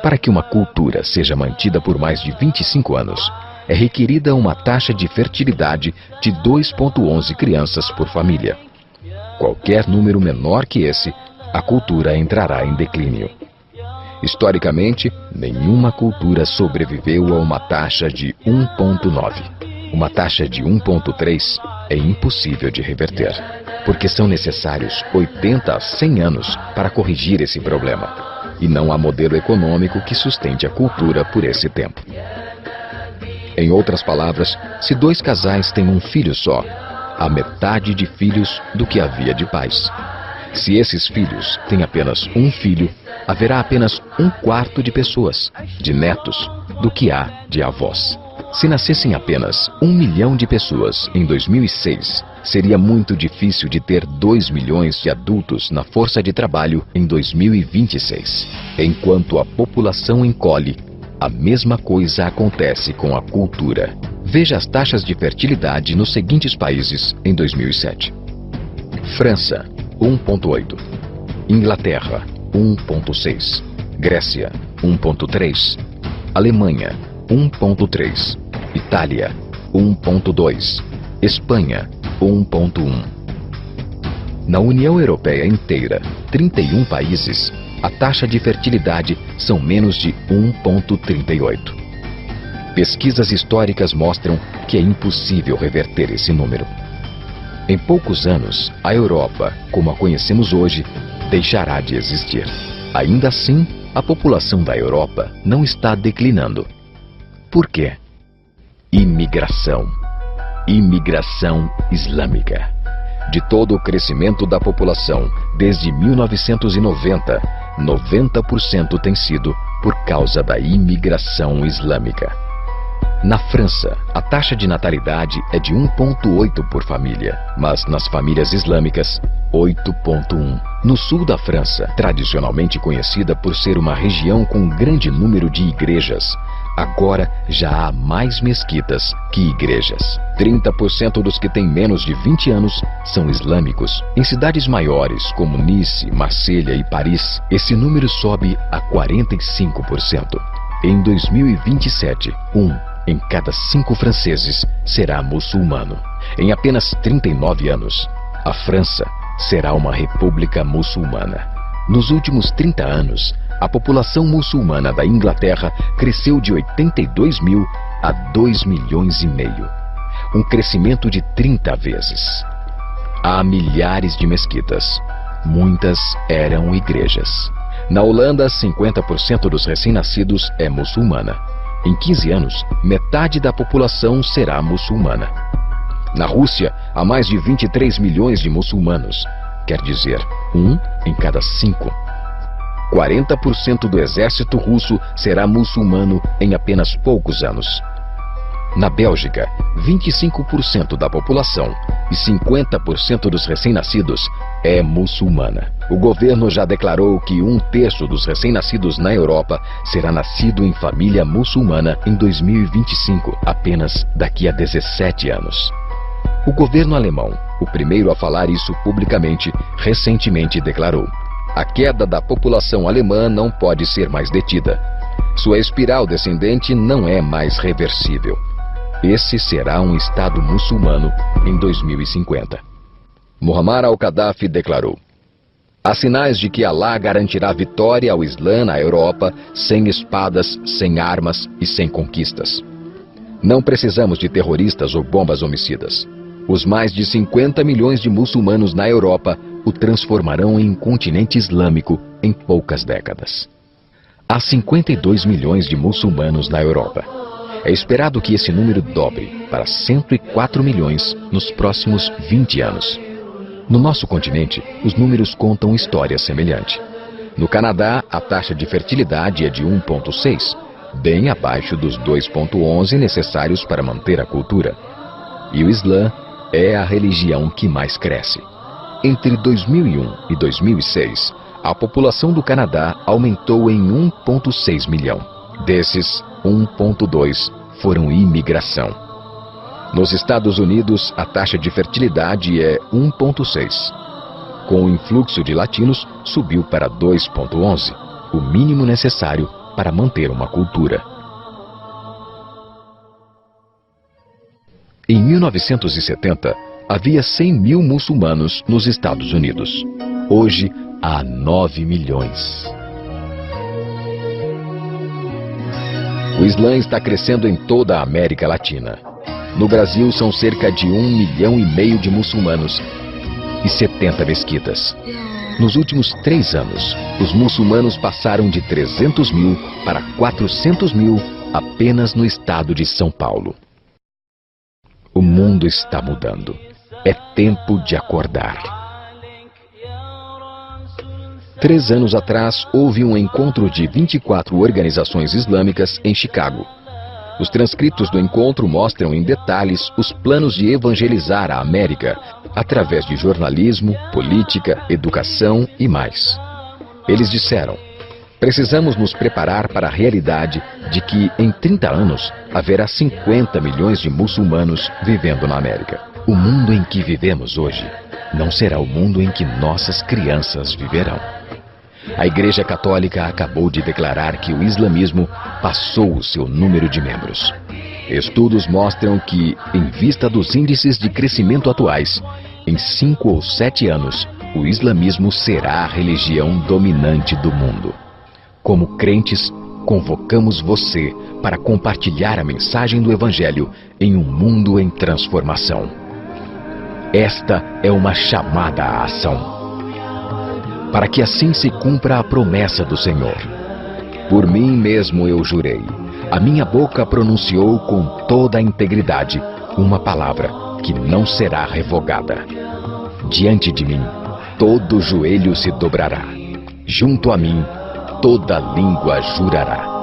Para que uma cultura seja mantida por mais de 25 anos, é requerida uma taxa de fertilidade de 2,11 crianças por família. Qualquer número menor que esse, a cultura entrará em declínio. Historicamente, nenhuma cultura sobreviveu a uma taxa de 1,9. Uma taxa de 1,3 é impossível de reverter, porque são necessários 80 a 100 anos para corrigir esse problema, e não há modelo econômico que sustente a cultura por esse tempo. Em outras palavras, se dois casais têm um filho só, há metade de filhos do que havia de pais. Se esses filhos têm apenas um filho, haverá apenas 1/4 de pessoas, de netos, do que há de avós. Se nascessem apenas 1 milhão de pessoas em 2006, seria muito difícil de ter 2 milhões de adultos na força de trabalho em 2026. Enquanto a população encolhe, a mesma coisa acontece com a cultura. Veja as taxas de fertilidade nos seguintes países em 2007. França, 1,8. Inglaterra, 1,6. Grécia, 1,3. Alemanha, 1,3. Itália, 1,2. Espanha, 1,1. Na União Europeia inteira, 31 países, a taxa de fertilidade são menos de 1,38. Pesquisas históricas mostram que é impossível reverter esse número. Em poucos anos, a Europa, como a conhecemos hoje, deixará de existir. Ainda assim, a população da Europa não está declinando. Por quê? Imigração. Imigração islâmica. De todo o crescimento da população desde 1990, 90% tem sido por causa da imigração islâmica. Na França, a taxa de natalidade é de 1,8 por família, mas nas famílias islâmicas, 8,1. No sul da França, tradicionalmente conhecida por ser uma região com um grande número de igrejas, agora já há mais mesquitas que igrejas. 30% dos que têm menos de 20 anos são islâmicos. Em cidades maiores como Nice, Marselha e Paris, esse número sobe a 45%. Em 2027, em cada 5 franceses será muçulmano. Em apenas 39 anos, a França será uma república muçulmana. Nos últimos 30 anos, a população muçulmana da Inglaterra cresceu de 82 mil a 2 milhões e meio. Um crescimento de 30 vezes. Há milhares de mesquitas. Muitas eram igrejas. Na Holanda, 50% dos recém-nascidos é muçulmana. Em 15 anos, metade da população será muçulmana. Na Rússia, há mais de 23 milhões de muçulmanos. Quer dizer, 1 em cada 5. 40% do exército russo será muçulmano em apenas poucos anos. Na Bélgica, 25% da população e 50% dos recém-nascidos é muçulmana. O governo já declarou que 1/3 dos recém-nascidos na Europa será nascido em família muçulmana em 2025, apenas daqui a 17 anos. O governo alemão, o primeiro a falar isso publicamente, recentemente declarou: a queda da população alemã não pode ser mais detida. Sua espiral descendente não é mais reversível. Esse será um Estado muçulmano em 2050. Muammar al-Gaddafi declarou: há sinais de que Alá garantirá vitória ao Islã na Europa sem espadas, sem armas e sem conquistas. Não precisamos de terroristas ou bombas homicidas. Os mais de 50 milhões de muçulmanos na Europa o transformarão em um continente islâmico em poucas décadas. Há 52 milhões de muçulmanos na Europa. É esperado que esse número dobre para 104 milhões nos próximos 20 anos. No nosso continente, os números contam história semelhante. No Canadá, a taxa de fertilidade é de 1,6, bem abaixo dos 2,11 necessários para manter a cultura. E o Islã é a religião que mais cresce. Entre 2001 e 2006, a população do Canadá aumentou em 1,6 milhão. Desses, 1,2 foram imigração. Nos Estados Unidos, a taxa de fertilidade é 1,6. Com o influxo de latinos, subiu para 2,11, o mínimo necessário para manter uma cultura. Em 1970, havia 100 mil muçulmanos nos Estados Unidos. Hoje, há 9 milhões. O Islã está crescendo em toda a América Latina. No Brasil, são cerca de 1,5 milhão de muçulmanos e 70 mesquitas. Nos últimos 3 anos, os muçulmanos passaram de 300 mil para 400 mil apenas no estado de São Paulo. O mundo está mudando. É tempo de acordar. 3 anos atrás, houve um encontro de 24 organizações islâmicas em Chicago. Os transcritos do encontro mostram em detalhes os planos de evangelizar a América através de jornalismo, política, educação e mais. Eles disseram: precisamos nos preparar para a realidade de que, em 30 anos, haverá 50 milhões de muçulmanos vivendo na América. O mundo em que vivemos hoje não será o mundo em que nossas crianças viverão. A Igreja Católica acabou de declarar que o islamismo passou o seu número de membros. Estudos mostram que, em vista dos índices de crescimento atuais, em 5 ou 7 anos, o islamismo será a religião dominante do mundo. Como crentes, convocamos você para compartilhar a mensagem do Evangelho em um mundo em transformação. Esta é uma chamada à ação, para que assim se cumpra a promessa do Senhor. Por mim mesmo eu jurei, a minha boca pronunciou com toda a integridade uma palavra que não será revogada. Diante de mim, todo joelho se dobrará. Junto a mim, toda língua jurará.